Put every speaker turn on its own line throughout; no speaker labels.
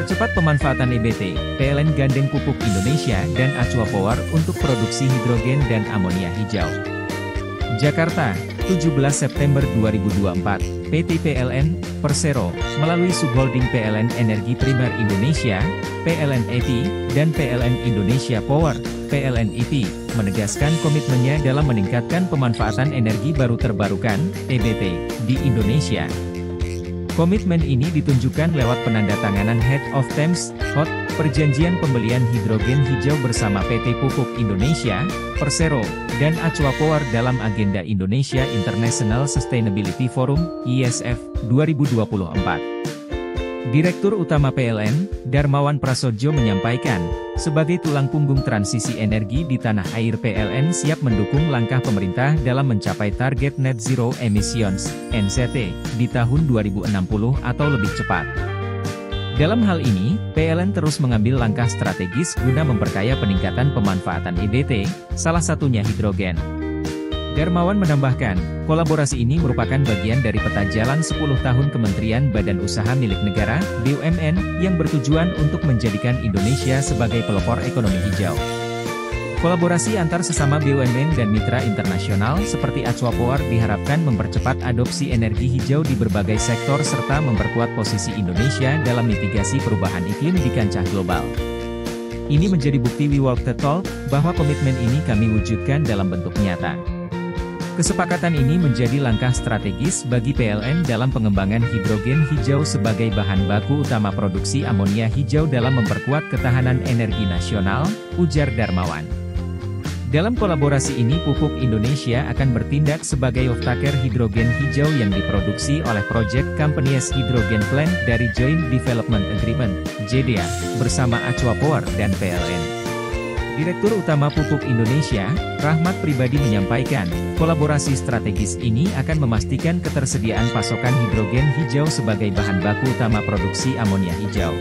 Mempercepat pemanfaatan EBT, PLN gandeng Pupuk Indonesia dan Aqua Power untuk produksi hidrogen dan amonia hijau. Jakarta, 17 September 2024, PT PLN, Persero, melalui subholding PLN Energi Primer Indonesia, PLN EP, dan PLN Indonesia Power, PLN EP, menegaskan komitmennya dalam meningkatkan pemanfaatan energi baru terbarukan, EBT, di Indonesia. Komitmen ini ditunjukkan lewat penandatanganan Head of Terms, HOT, perjanjian pembelian hidrogen hijau bersama PT Pupuk Indonesia, Persero, dan Aqua Power dalam agenda Indonesia International Sustainability Forum, ISF, 2024. Direktur Utama PLN, Darmawan Prasojo menyampaikan, sebagai tulang punggung transisi energi di tanah air PLN siap mendukung langkah pemerintah dalam mencapai target Net Zero Emissions, NZT, di tahun 2060 atau lebih cepat. Dalam hal ini, PLN terus mengambil langkah strategis guna memperkaya peningkatan pemanfaatan EBT, salah satunya hidrogen. Darmawan menambahkan, kolaborasi ini merupakan bagian dari peta jalan 10 tahun Kementerian Badan Usaha Milik Negara, BUMN, yang bertujuan untuk menjadikan Indonesia sebagai pelopor ekonomi hijau. Kolaborasi antar sesama BUMN dan mitra internasional seperti Aqua Power diharapkan mempercepat adopsi energi hijau di berbagai sektor serta memperkuat posisi Indonesia dalam mitigasi perubahan iklim di kancah global. Ini menjadi bukti we walk the talk, bahwa komitmen ini kami wujudkan dalam bentuk nyata. Kesepakatan ini menjadi langkah strategis bagi PLN dalam pengembangan hidrogen hijau sebagai bahan baku utama produksi amonia hijau dalam memperkuat ketahanan energi nasional, ujar Darmawan. Dalam kolaborasi ini Pupuk Indonesia akan bertindak sebagai off-taker hidrogen hijau yang diproduksi oleh Project Companies Hydrogen Plant dari Joint Development Agreement, JDA, bersama Aqua Power dan PLN. Direktur Utama Pupuk Indonesia, Rahmat Pribadi menyampaikan, kolaborasi strategis ini akan memastikan ketersediaan pasokan hidrogen hijau sebagai bahan baku utama produksi amonia hijau.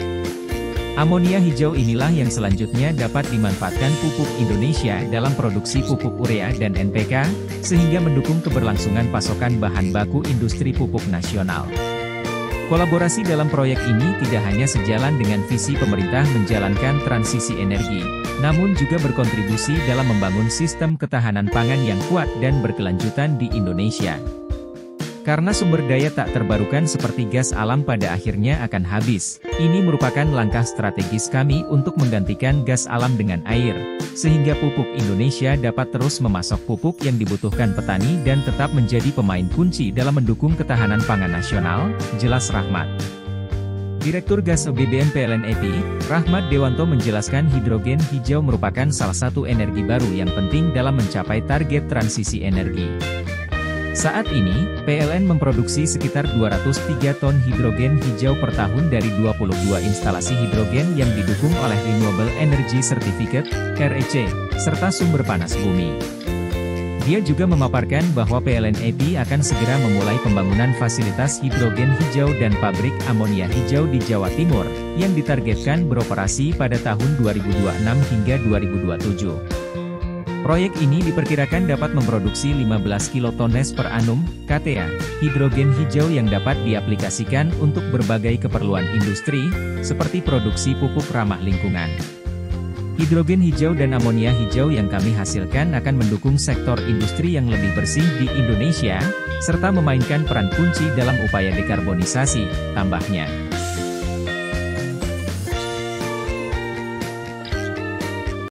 Amonia hijau inilah yang selanjutnya dapat dimanfaatkan Pupuk Indonesia dalam produksi pupuk urea dan NPK, sehingga mendukung keberlangsungan pasokan bahan baku industri pupuk nasional. Kolaborasi dalam proyek ini tidak hanya sejalan dengan visi pemerintah menjalankan transisi energi, namun juga berkontribusi dalam membangun sistem ketahanan pangan yang kuat dan berkelanjutan di Indonesia. Karena sumber daya tak terbarukan seperti gas alam pada akhirnya akan habis, ini merupakan langkah strategis kami untuk menggantikan gas alam dengan air, sehingga Pupuk Indonesia dapat terus memasok pupuk yang dibutuhkan petani dan tetap menjadi pemain kunci dalam mendukung ketahanan pangan nasional, jelas Rahmat. Direktur Gas BBM PLN EP, Rahmat Dewanto menjelaskan hidrogen hijau merupakan salah satu energi baru yang penting dalam mencapai target transisi energi. Saat ini, PLN memproduksi sekitar 203 ton hidrogen hijau per tahun dari 22 instalasi hidrogen yang didukung oleh Renewable Energy Certificate, REC, serta sumber panas bumi. Dia juga memaparkan bahwa PLN EP akan segera memulai pembangunan fasilitas hidrogen hijau dan pabrik amonia hijau di Jawa Timur, yang ditargetkan beroperasi pada tahun 2026 hingga 2027. Proyek ini diperkirakan dapat memproduksi 15 kilotones per annum, KTA, hidrogen hijau yang dapat diaplikasikan untuk berbagai keperluan industri, seperti produksi pupuk ramah lingkungan. Hidrogen hijau dan amonia hijau yang kami hasilkan akan mendukung sektor industri yang lebih bersih di Indonesia, serta memainkan peran kunci dalam upaya dekarbonisasi, tambahnya.